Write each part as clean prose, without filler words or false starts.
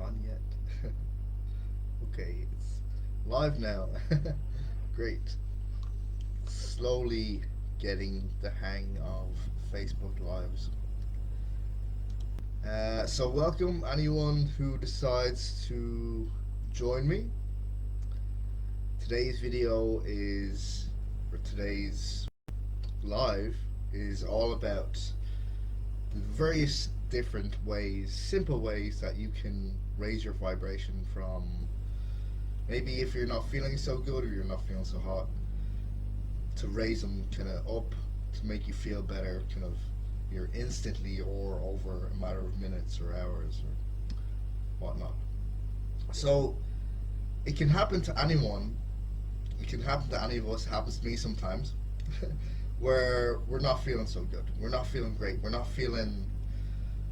on yet? Okay, it's live now. Great. Slowly getting the hang of Facebook Lives. So, welcome anyone who decides to join me. Today's video is, or today's live, is all about the various different ways, simple ways that you can raise your vibration from maybe if you're not feeling so good or you're not feeling so hot, to raise them kind of up to make you feel better, kind of you're instantly or over a matter of minutes or hours or whatnot. So it can happen to anyone. It can happen to any of us. It happens to me sometimes, where we're not feeling so good. We're not feeling great. We're not feeling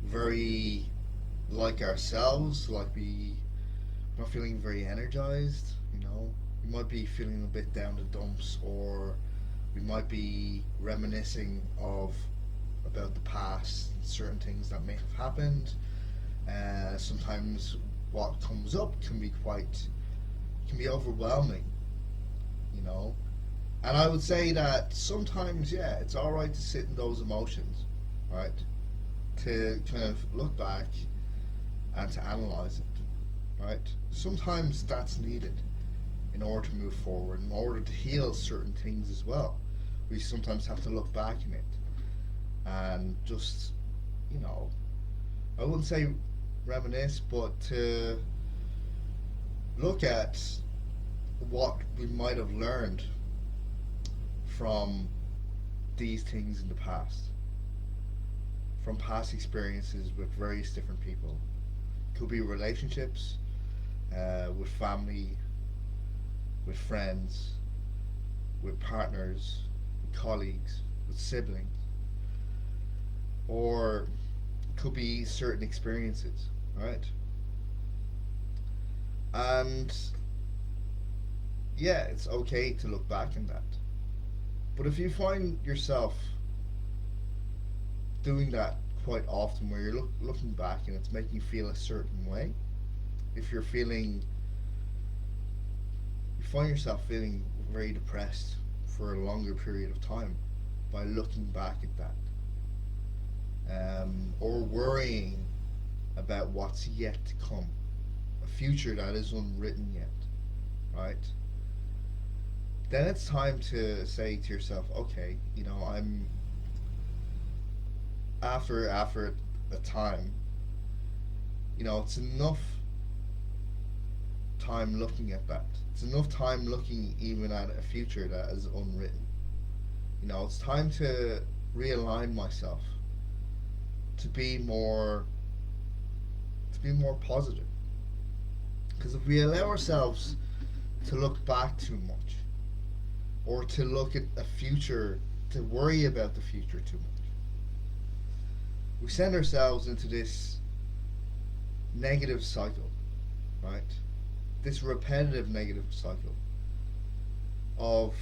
very like ourselves. We're not feeling very energized. We might be feeling a bit down the dumps, or we might be reminiscing of about the past, certain things that may have happened. Sometimes what comes up can be overwhelming, you know. And I would say that sometimes, yeah, it's all right to sit in those emotions, right? To kind of look back and to analyze it, right? Sometimes that's needed in order to move forward, in order to heal certain things as well. We sometimes have to look back in it and just, you know, I wouldn't say reminisce, but to look at what we might have learned from these things in the past, from past experiences with various different people. Could be relationships, with family, with friends, with partners, with colleagues, with siblings, or could be certain experiences, right? And yeah, it's okay to look back in that. But if you find yourself doing that quite often, where you're looking back and it's making you feel a certain way, if you find yourself feeling very depressed for a longer period of time by looking back at that, or worrying about what's yet to come, a future that is unwritten yet, right? Then it's time to say to yourself, okay, I'm after a time, it's enough time looking at that. It's enough time looking even at a future that is unwritten. It's time to realign myself to be more positive. Because if we allow ourselves to look back too much, or to look at a future, to worry about the future too much, we send ourselves into this negative cycle, right? This repetitive negative cycle of,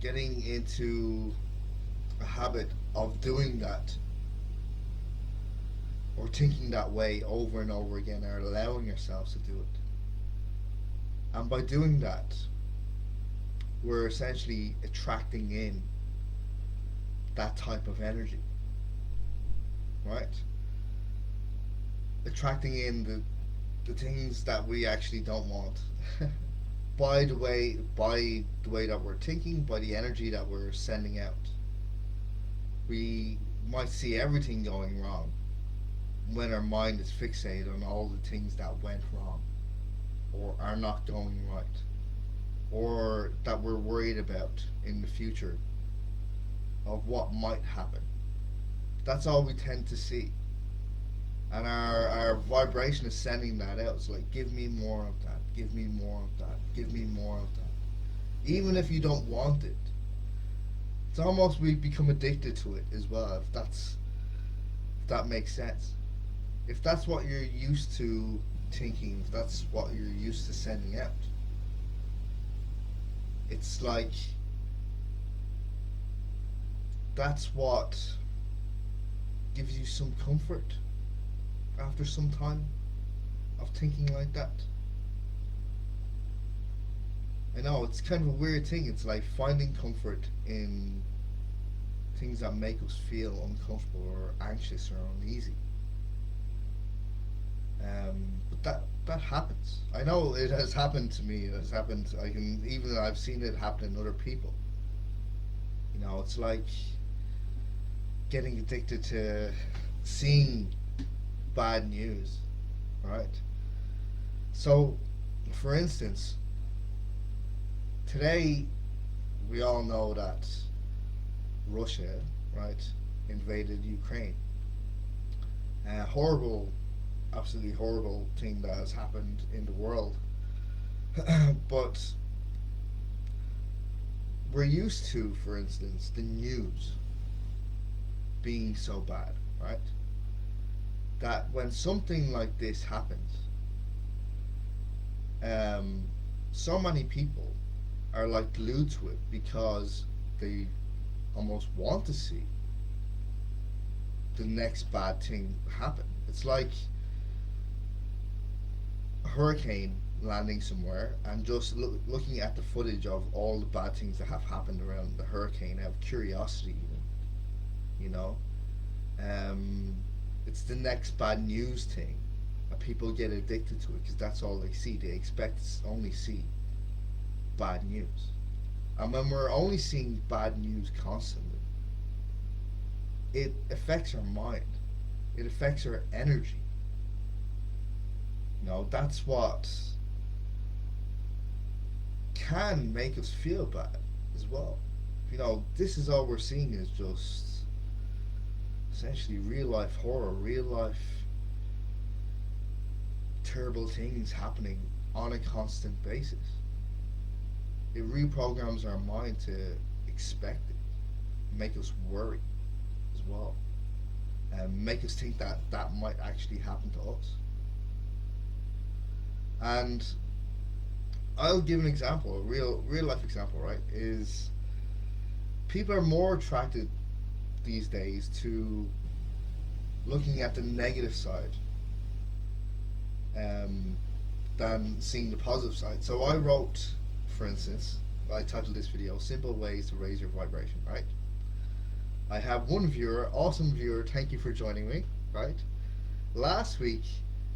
getting into a habit of doing that, or thinking that way over and over again, or allowing ourselves to do it. And by doing that, we're essentially attracting in that type of energy, right? Attracting in the things that we actually don't want. By the way that we're thinking, by the energy that we're sending out. We might see everything going wrong when our mind is fixated on all the things that went wrong, or are not going right, or that we're worried about in the future of what might happen. That's all we tend to see. And our vibration is sending that out. It's like, give me more of that, give me more of that, give me more of that. Even if you don't want it. It's almost we become addicted to it as well, if that makes sense. If that's what you're used to thinking, if that's what you're used to sending out, it's like that's what gives you some comfort. after some time of thinking like that? I know it's kind of a weird thing. It's like finding comfort in things that make us feel uncomfortable or anxious or uneasy. But that happens. I know it has happened to me. It has happened. I can even I've seen it happen in other people. It's like getting addicted to seeing bad news, right? So, for instance, today we all know that Russia, right, invaded Ukraine. A horrible, absolutely horrible thing that has happened in the world. But we're used to, for instance, the news being so bad, right? That when something like this happens, um, so many people are like glued to it because they almost want to see the next bad thing happen. It's like a hurricane landing somewhere and just looking at the footage of all the bad things that have happened around the hurricane out of curiosity, even, you know? Um, it's the next bad news thing. And people get addicted to it because that's all they see. They expect to only see bad news. And when we're only seeing bad news constantly, it affects our mind. It affects our energy. That's what can make us feel bad as well. This is all we're seeing is just essentially real life horror, real life terrible things happening on a constant basis. It reprograms our mind to expect it, make us worry as well, and make us think that that might actually happen to us. And I'll give an example, a real life example, right? Is people are more attracted these days to looking at the negative side um, than seeing the positive side. So I wrote, for instance, I titled this video "Simple Ways to Raise Your Vibration." Right? I have one viewer, awesome viewer. Thank you for joining me. Right? Last week,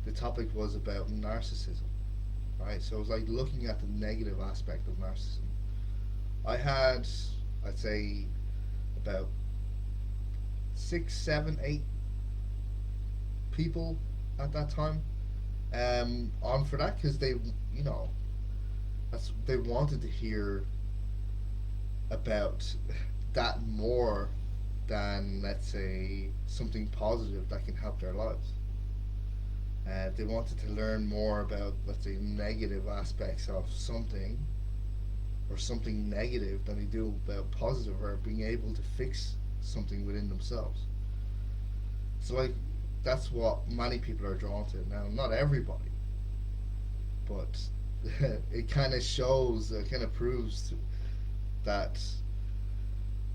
the topic was about narcissism. Right? So it was like looking at the negative aspect of narcissism. I had, I'd say, about 6, 7, 8 people at that time on for that because you know, they wanted to hear about that more than, let's say, something positive that can help their lives. They wanted to learn more about, let's say, negative aspects of something or something negative than they do about positive or being able to fix something within themselves. So, like, that's what many people are drawn to. Now, not everybody, but it kind of shows, it kind of proves that,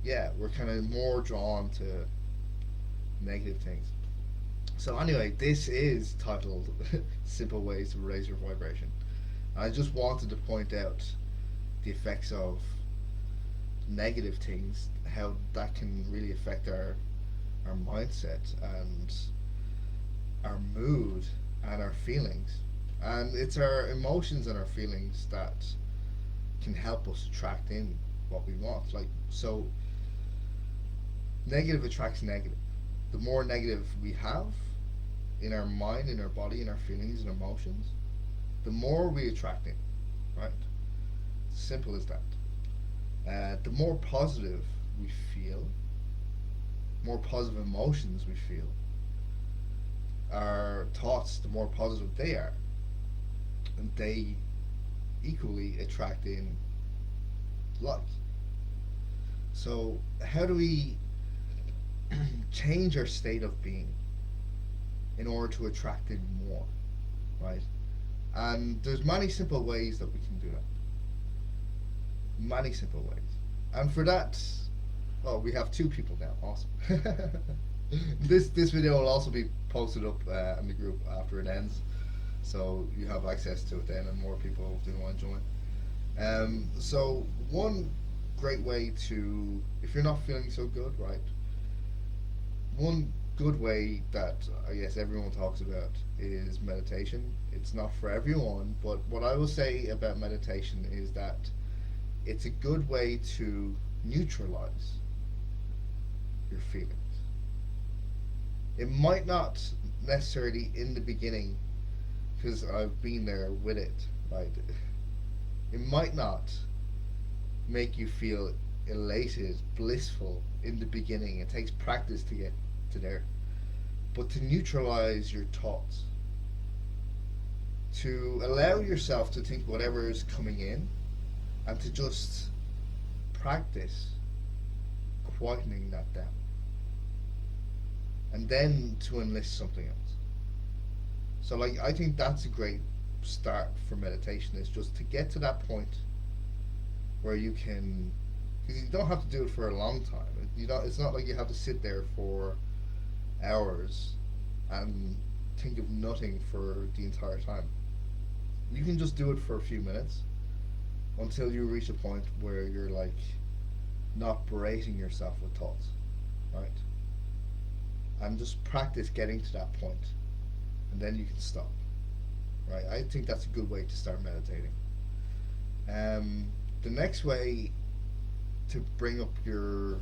yeah, we're kind of more drawn to negative things. So, anyway, this is titled Simple Ways to Raise Your Vibration. I just wanted to point out the effects of negative things, how that can really affect our mindset and our mood and our feelings. And it's our emotions and our feelings that can help us attract in what we want. Like, so negative attracts negative. The more negative we have in our mind, in our body, in our feelings and emotions, the more we attract in, right? Simple as that. The more positive we feel, more positive emotions we feel, our thoughts, the more positive they are, and they equally attract in like. So, how do we change our state of being in order to attract in more, right? And there's many simple ways that we can do that. Many simple ways. And for that, oh, we have two people now. Awesome. This video will also be posted up in the group after it ends, so you have access to it then, and more people do want to join. So one great way to, if you're not feeling so good, right? One good way that I guess everyone talks about is meditation. It's not for everyone, but what I will say about meditation is that it's a good way to neutralize your feelings. It might not necessarily in the beginning, because I've been there with it, right? It might not make you feel elated, blissful in the beginning. It takes practice to get to there. But to neutralize your thoughts, to allow yourself to think whatever is coming in, and to just practice quietening that down. And then to enlist something else. So like I think that's a great start for meditation, is just to get to that point where you can, because you don't have to do it for a long time. You don't, it's not like you have to sit there for hours and think of nothing for the entire time. You can just do it for a few minutes until you reach a point where you're like not berating yourself with thoughts, right? And just practice getting to that point, and then you can stop, right? I think that's a good way to start meditating. The next way to bring up your,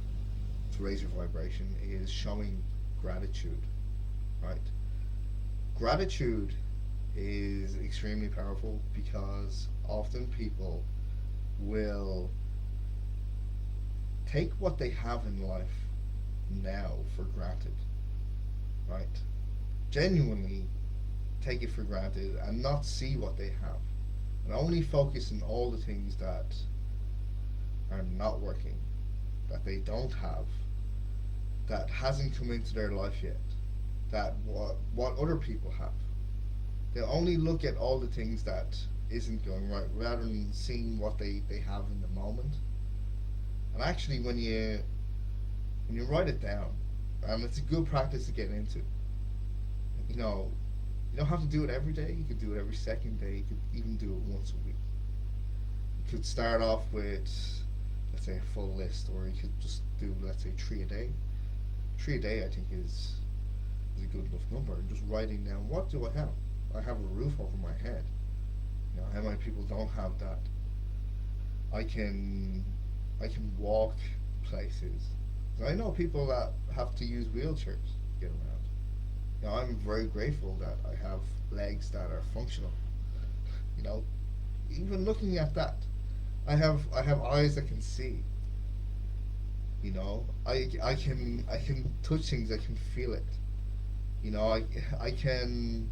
to raise your vibration, is showing gratitude, right? Gratitude is extremely powerful because often people will take what they have in life now for granted, right? Genuinely take it for granted and not see what they have, and only focus on all the things that are not working, that they don't have, that hasn't come into their life yet, that what other people have. They only look at all the things that isn't going right rather than seeing what they have in the moment. And actually when you write it down, and it's a good practice to get into, you know, you don't have to do it every day. You could do it every second day. You could even do it once a week. You could start off with, let's say, a full list, or you could just do, let's say, 3 a day. 3 a day, I think, is a good enough number. And just writing down, what do I have? I have a roof over my head. You know, how many people don't have that? I can walk places. I know people that have to use wheelchairs to get around. You know, I'm very grateful that I have legs that are functional. You know, even looking at that, I have eyes that can see. You know, I can touch things. I can feel it. You know, I can.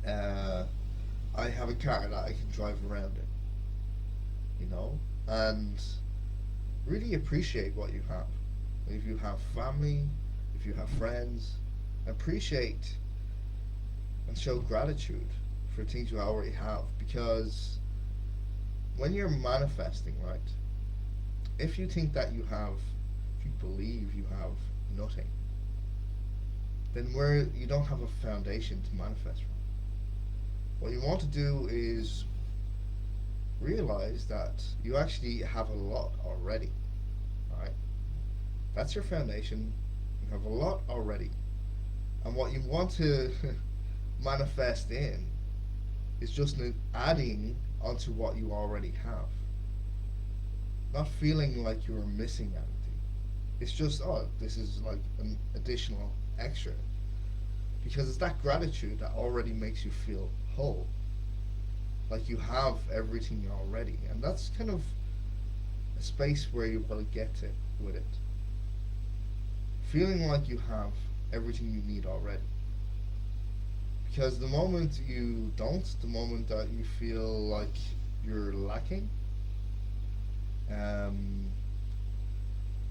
I have a car that I can drive around in. You know, and really appreciate what you have. If you have family, if you have friends, appreciate and show gratitude for things you already have, because when you're manifesting, right, if you think that you have, if you believe you have nothing, then where you don't have a foundation to manifest from. What you want to do is realize that you actually have a lot already, right? That's your foundation. You have a lot already. And what you want to manifest in is just adding onto what you already have. Not feeling like you're missing anything. It's just, oh, this is like an additional extra. Because it's that gratitude that already makes you feel whole. Like you have everything already. And that's kind of a space where you want to get to with it. Feeling like you have everything you need already. Because the moment you don't, the moment that you feel like you're lacking,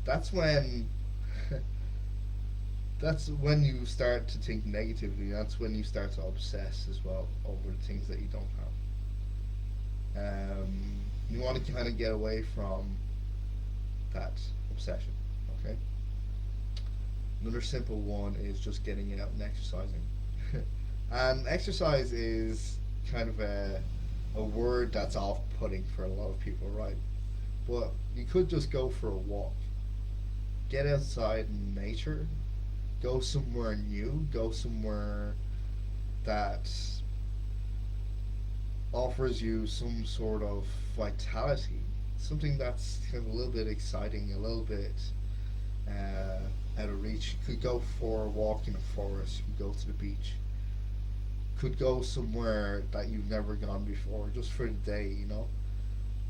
that's when that's when you start to think negatively. That's when you start to obsess as well over the things that you don't have. You want to kind of get away from that obsession, okay? Another simple one is just getting out and exercising. And exercise is kind of a word that's off putting for a lot of people, right? But you could just go for a walk, get outside in nature, go somewhere new, go somewhere that offers you some sort of vitality, something that's kind of a little bit exciting, a little bit out of reach. You could go for a walk in a forest, you could go to the beach, could go somewhere that you've never gone before, just for the day,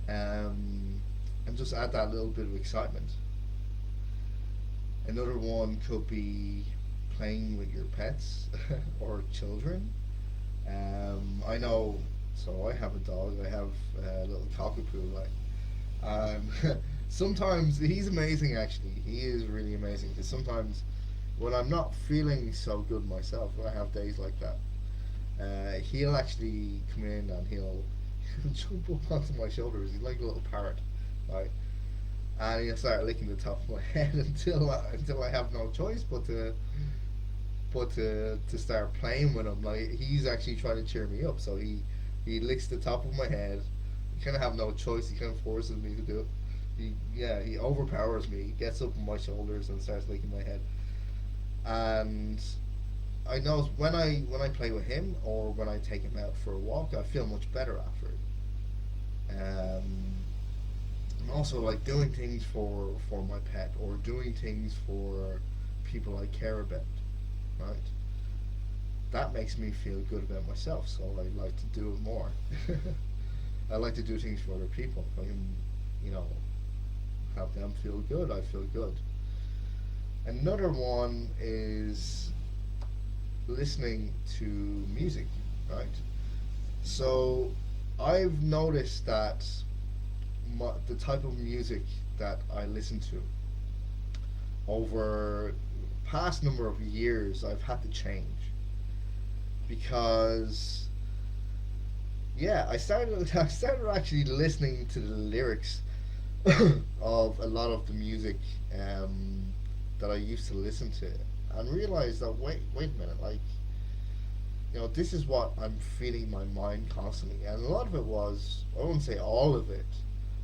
and just add that little bit of excitement. Another one could be playing with your pets or children. I know, so I have a dog. I have a little cockapoo. Sometimes he's amazing. Actually, he is really amazing. Because sometimes when I'm not feeling so good myself, when I have days like that, he'll actually come in and he'll jump up onto my shoulders. He's like a little parrot, right? And he'll start licking the top of my head until I have no choice but to start playing with him. Like he's actually trying to cheer me up, so he licks the top of my head. I kind of have no choice. He kind of forces me to do it. He overpowers me. He gets up on my shoulders and starts licking my head. And I know when I play with him or when I take him out for a walk, I feel much better after it. And also like doing things for my pet or doing things for people I care about, right? That makes me feel good about myself, so I like to do it more. I like to do things for other people. If I can, you know, have them feel good, I feel good. Another one is listening to music, right? So I've noticed that the type of music that I listen to over past number of years, I've had to change because I started I started actually listening to the lyrics of a lot of the music that I used to listen to, and realized that wait a minute, like this is what I'm feeding my mind constantly, and a lot of it was, I wouldn't say all of it,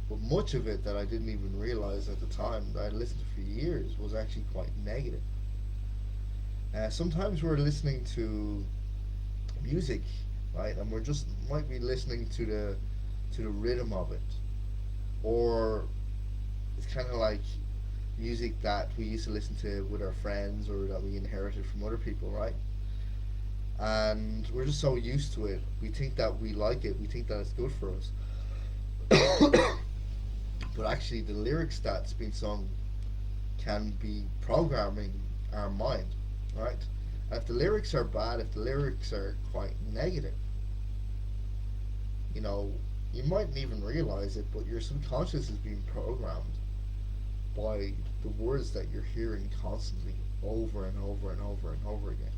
but much of it that I didn't even realize at the time that I listened to for years was actually quite negative. Sometimes we're listening to music, right, and we're just might be listening to the rhythm of it, or it's kind of like music that we used to listen to with our friends or that we inherited from other people, right? And we're just so used to it. We think that we like it. We think that it's good for us. But actually, the lyrics that's being sung can be programming our mind, right? And if the lyrics are bad, if the lyrics are quite negative, you know, you mightn't even realize it, but your subconscious is being programmed by the words that you're hearing constantly over and over and over and over again.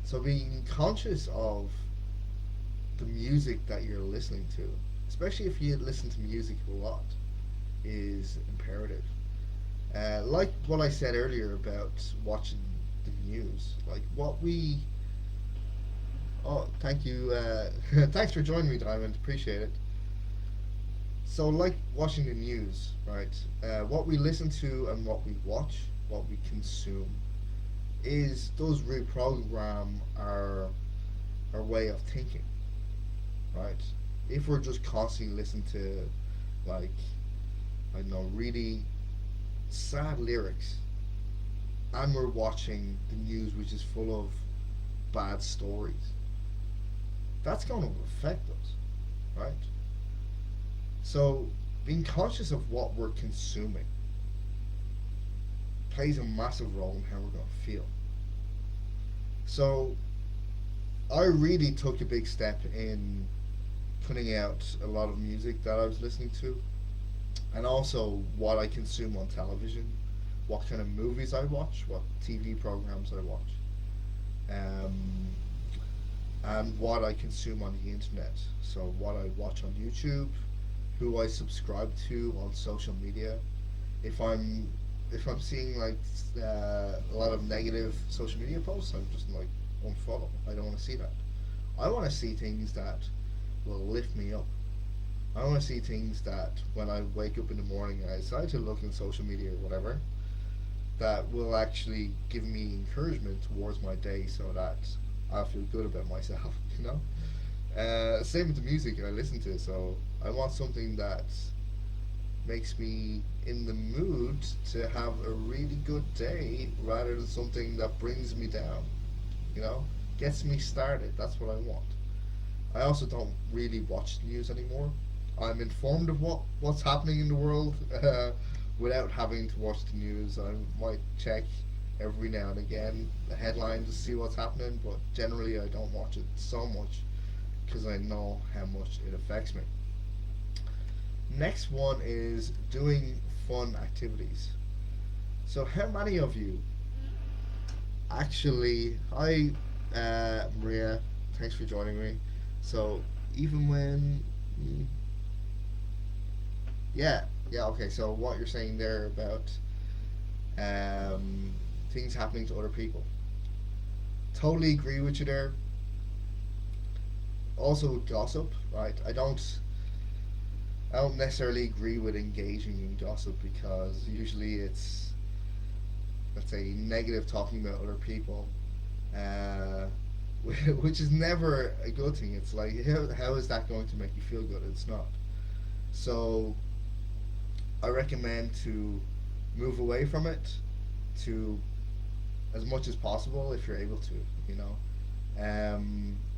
So being conscious of the music that you're listening to, especially if you listen to music a lot, is imperative. Like what I said earlier about watching the news, like what we. Oh, thank you. Thanks for joining me, Diamond. Appreciate it. So, like watching the news, right? What we listen to and what we watch, what we consume, does reprogram our way of thinking, right? If we're just constantly listening to, like, I don't know, really sad lyrics, and we're watching the news which is full of bad stories, that's going to affect us, right? So being conscious of what we're consuming plays a massive role in how we're going to feel. So I really took a big step in putting out a lot of music that I was listening to, and also what I consume on television, what kind of movies I watch, what TV programs I watch, um, and what I consume on the internet. So what I watch on YouTube, who I subscribe to on social media. If I'm if I'm seeing like a lot of negative social media posts, I'm just like unfollow. I don't want to see that. I want to see things that will lift me up. I want to see things that when I wake up in the morning and I decide to look in social media or whatever, that will actually give me encouragement towards my day so that I feel good about myself, you know? Same with the music I listen to, so I want something that makes me in the mood to have a really good day rather than something that brings me down, you know? Gets me started, that's what I want. I also don't really watch the news anymore. I'm informed of what's happening in the world without having to watch the news. I might check every now and again the headlines to see what's happening, but generally I don't watch it so much because I know how much it affects me. Next one is doing fun activities. So, how many of you actually? Hi, Maria. Thanks for joining me. So, even when, mm, yeah, yeah, okay. So, what you're saying there about um, things happening to other people, totally agree with you there. Also, with gossip, right? I don't necessarily agree with engaging in gossip because usually it's, let's say, negative talking about other people, uh, which is never a good thing. It's like, how is that going to make you feel good? It's not. So I recommend to move away from it to as much as possible if you're able to, you know,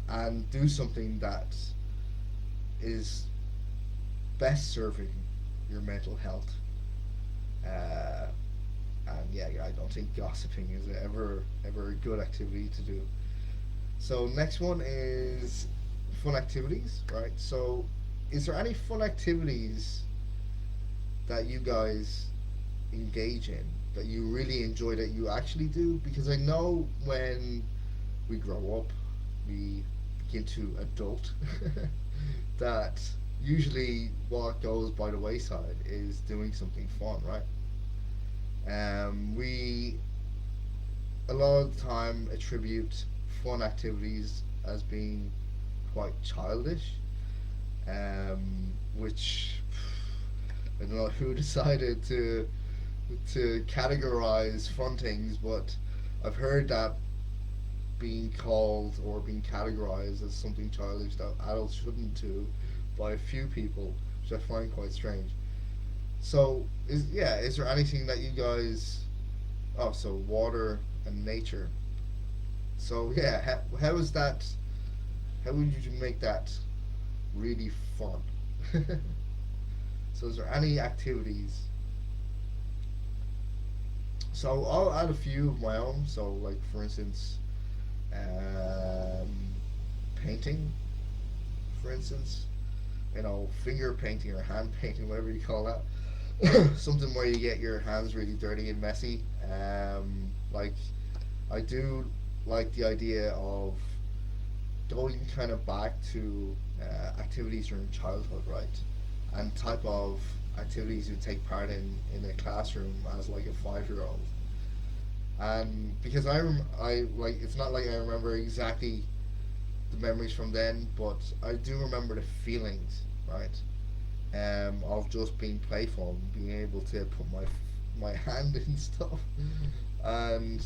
and do something that is best serving your mental health. Uh, and yeah, I don't think gossiping is ever a good activity to do. So next one is fun activities, right? So is there any fun activities that you guys engage in that you really enjoy that you actually do? Because I know when we grow up, we begin to adult, that usually what goes by the wayside is doing something fun, right? We a lot of the time attribute fun activities as being quite childish, which I don't know who decided to categorize fun things, but I've heard that being called or being categorized as something childish that adults shouldn't do by a few people, which I find quite strange. So, is there anything that you guys? Oh, so water and nature. So yeah, how is that? How would you make that really fun? So, is there any activities? So I'll add a few of my own. So, like for instance, um, painting, for instance, finger painting or hand painting, whatever you call that. Something where you get your hands really dirty and messy. Like, I do like the idea of going kind of back to activities during childhood, right? And type of activities you take part in a classroom as like a 5 year old. And because I like, it's not like I remember exactly the memories from then, but I do remember the feelings, right? Of just being playful, being able to put my hand in stuff, and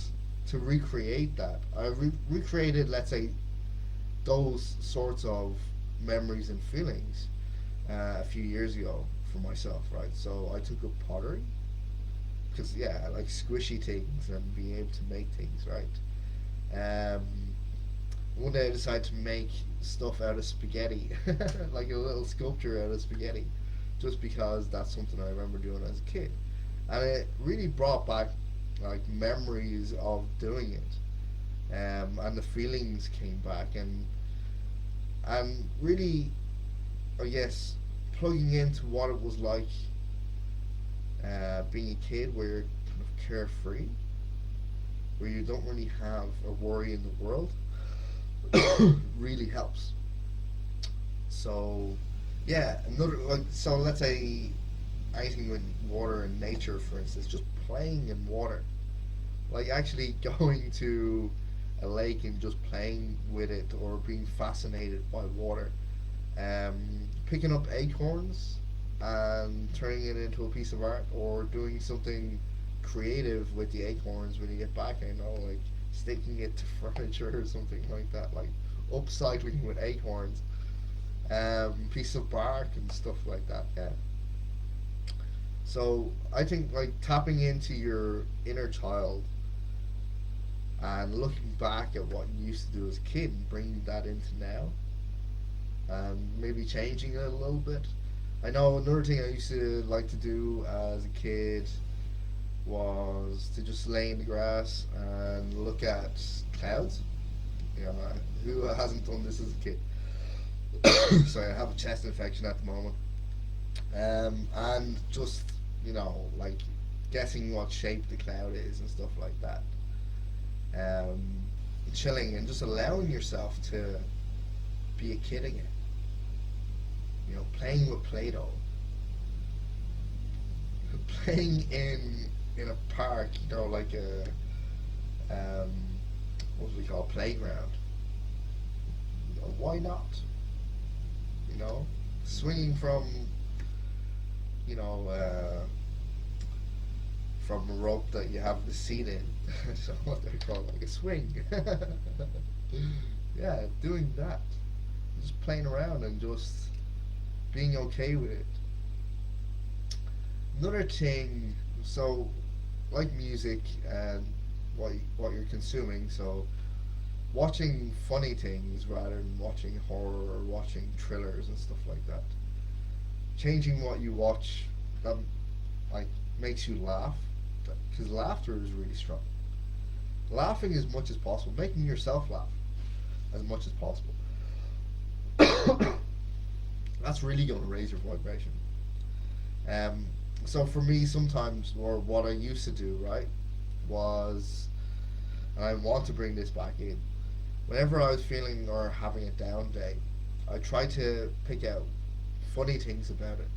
to recreate that. I recreated, let's say, those sorts of memories and feelings a few years ago for myself, right? So I took up pottery because yeah, I like squishy things and being able to make things, right? One day I decided to make stuff out of spaghetti, like a little sculpture out of spaghetti, just because that's something I remember doing as a kid, and it really brought back like memories of doing it, and the feelings came back, and really, I guess, plugging into what it was like being a kid, where you're kind of carefree, where you don't really have a worry in the world, really helps. So, yeah, another like so let's say anything with water and nature, for instance, just playing in water, like actually going to a lake and just playing with it, or being fascinated by water, picking up acorns and turning it into a piece of art, or doing something creative with the acorns when you get back, like sticking it to furniture or something like that, like upcycling with acorns, piece of bark and stuff like that. Yeah. So I think like tapping into your inner child and looking back at what you used to do as a kid and bringing that into now, and maybe changing it a little bit. I know another thing I used to like to do as a kid was to just lay in the grass and look at clouds. You know, who hasn't done this as a kid? Sorry, I have a chest infection at the moment. And just, like guessing what shape the cloud is and stuff like that. Um, Chilling and just allowing yourself to be a kid again. Playing with Play-Doh, playing in a park, like a what do we call playground. Why not? Swinging you know uh, from a rope that you have the seat in. So what they call like a swing. Yeah, doing that, just playing around and just being okay with it. Another thing, so like music and what you're consuming, so watching funny things rather than watching horror or watching thrillers and stuff like that. Changing what you watch that like makes you laugh, because laughter is really strong. Laughing as much as possible, making yourself laugh as much as possible. That's really going to raise your vibration. Um, so for me, sometimes, or what I used to do, right, was, and I want to bring this back in. Whenever I was feeling or having a down day, I tried to pick out funny things about it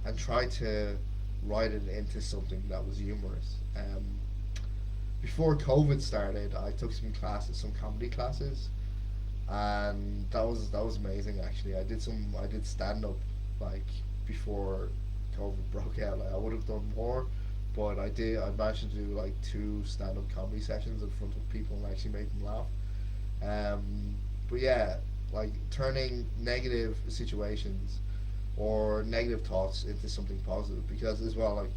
and try to write it into something that was humorous. Before COVID started, I took some comedy classes, and that was amazing. Actually, I did stand up like before COVID broke out. Like I would have done more, but I did. I managed to do like two stand up comedy sessions in front of people and actually make them laugh. But yeah, like turning negative situations or negative thoughts into something positive, because as well, like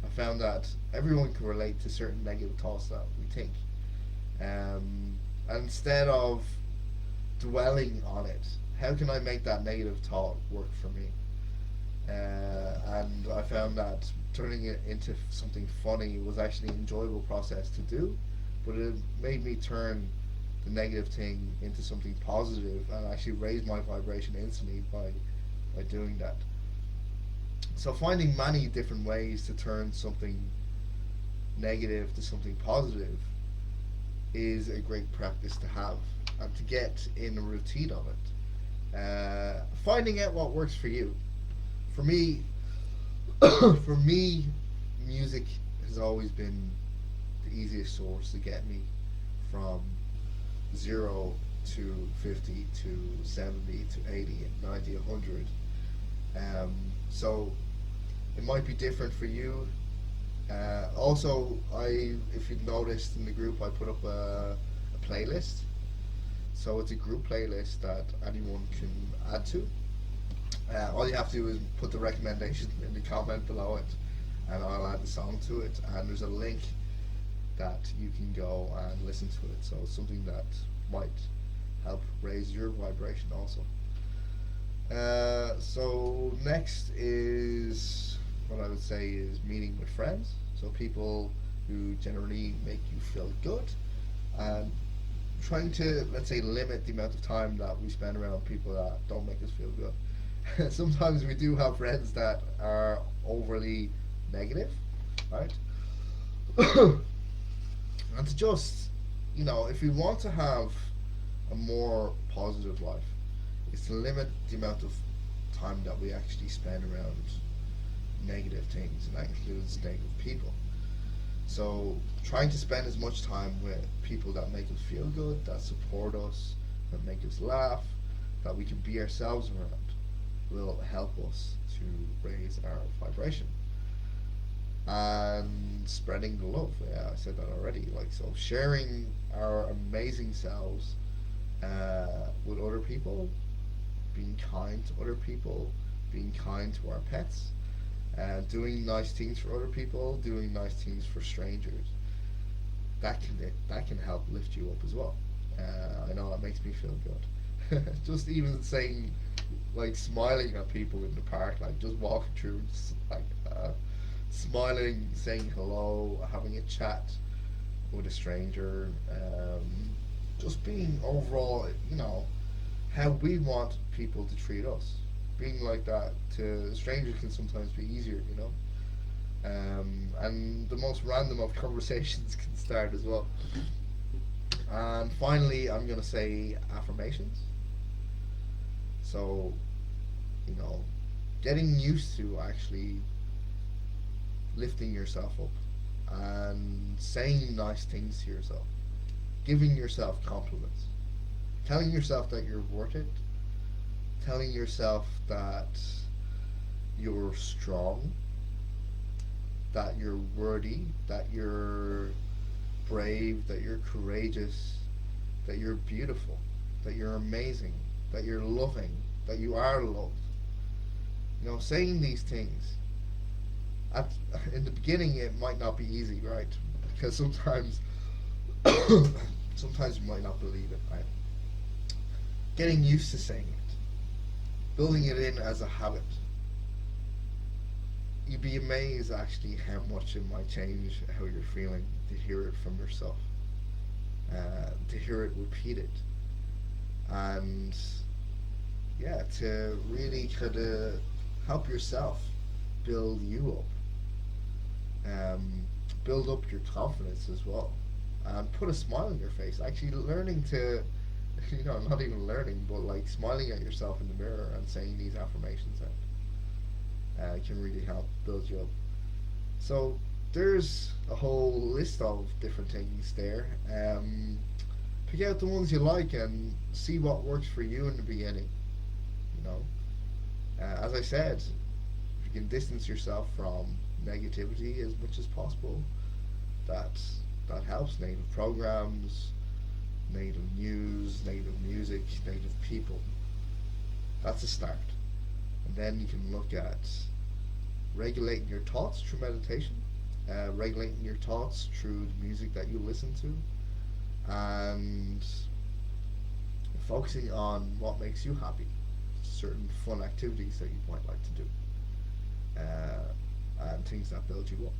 I found that everyone can relate to certain negative thoughts that we think. And instead of dwelling on it, how can I make that negative thought work for me? And I found that turning it into something funny was actually an enjoyable process to do, but it made me turn the negative thing into something positive and actually raise my vibration instantly by doing that. So finding many different ways to turn something negative to something positive is a great practice to have and to get in a routine of it. Finding out what works for you. For me, for me, music has always been the easiest source to get me from 0 to 50 to 70 to 80 and 90, 100. So it might be different for you. Also, if you've noticed in the group, I put up a playlist. So it's a group playlist that anyone can add to. All you have to do is put the recommendation in the comment below it, and I'll add the song to it. And there's a link that you can go and listen to it. So it's something that might help raise your vibration also. So next is what I would say is meeting with friends. So people who generally make you feel good, and trying to, let's say, limit the amount of time that we spend around people that don't make us feel good. Sometimes we do have friends that are overly negative, right? And to just, if we want to have a more positive life, is to limit the amount of time that we actually spend around negative things, and that includes negative people. So trying to spend as much time with people that make us feel good, that support us, that make us laugh, that we can be ourselves around, will help us to raise our vibration. And spreading the love. Yeah, I said that already. Like, so sharing our amazing selves with other people, being kind to other people, being kind to our pets, doing nice things for other people, doing nice things for strangers. That can help lift you up as well. I know that makes me feel good. Just even saying, like, smiling at people in the park, like just walking through, just like smiling, saying hello, having a chat with a stranger, just being overall, how we want people to treat us. Being like that to strangers can sometimes be easier, and the most random of conversations can start as well. And finally, I'm going to say affirmations. So, you know, getting used to actually lifting yourself up and saying nice things to yourself, giving yourself compliments, telling yourself that you're worth it, telling yourself that you're strong, that you're worthy, that you're brave, that you're courageous, that you're beautiful, that you're amazing, that you're loving, that you are loved. Saying these things, at, in the beginning it might not be easy, right? Because sometimes, sometimes you might not believe it, right? Getting used to saying it, building it in as a habit. You'd be amazed actually how much it might change how you're feeling to hear it from yourself, to hear it repeated, and yeah, to really kind of help yourself build you up, build up your confidence as well, and put a smile on your face. Actually, learning to, not even learning, but like smiling at yourself in the mirror and saying these affirmations out can really help build you up. So there's a whole list of different things there. Pick out the ones you like and see what works for you in the beginning. You know, as I said, if you can distance yourself from negativity as much as possible, that that helps. Native programs, native news, native music, native people. That's a start. And then you can look at regulating your thoughts through meditation, regulating your thoughts through the music that you listen to, and focusing on what makes you happy, certain fun activities that you might like to do, and things that build you up.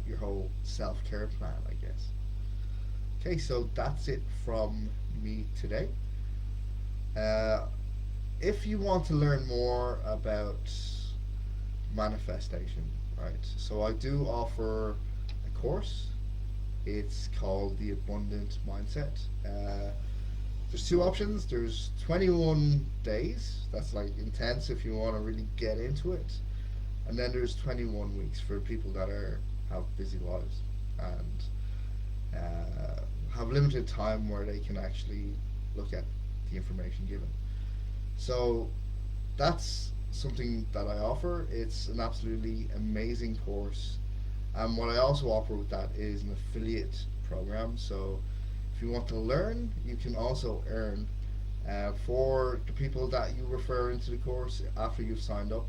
Your whole self care plan, I guess. Okay, so that's it from me today. Uh, if you want to learn more about manifestation, right? So I do offer a course. It's called the Abundant Mindset. There's two options. There's 21 days. That's like intense if you want to really get into it. And then there's 21 weeks for people that have busy lives and have limited time where they can actually look at the information given. So that's something that I offer. It's an absolutely amazing course. And what I also offer with that is an affiliate program. So if you want to learn, you can also earn. For the people that you refer into the course after you've signed up,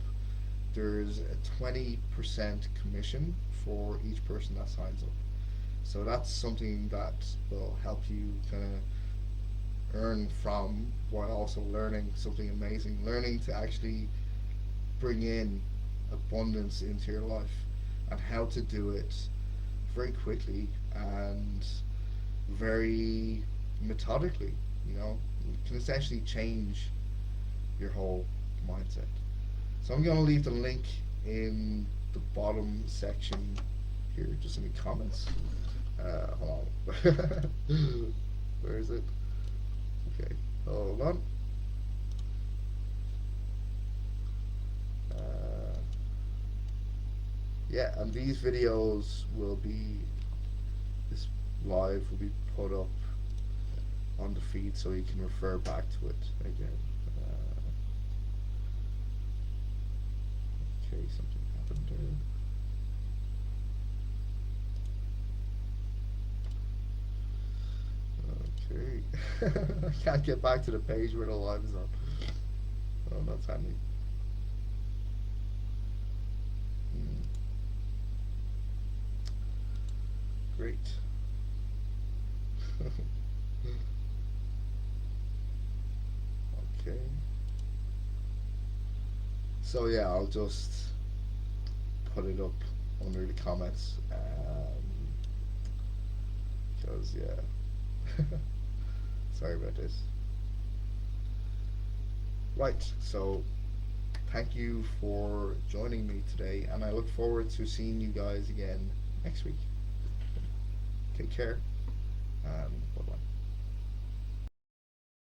there's a 20% commission for each person that signs up. So that's something that will help you kind of earn from, while also learning something amazing, learning to actually bring in abundance into your life and how to do it very quickly and very methodically. You can essentially change your whole mindset. So I'm going to leave the link in the bottom section here, just in the comments. Hold on. Where is it? Okay, hold on. Yeah, and these videos will be this live will be put up on the feed so you can refer back to it again. Okay, something happened there. Okay. I can't get back to the page where the live is on. Oh, that's handy. Great. Okay. So yeah, I'll just put it up under the comments, because yeah, sorry about this. Right, so thank you for joining me today, and I look forward to seeing you guys again next week. Take care.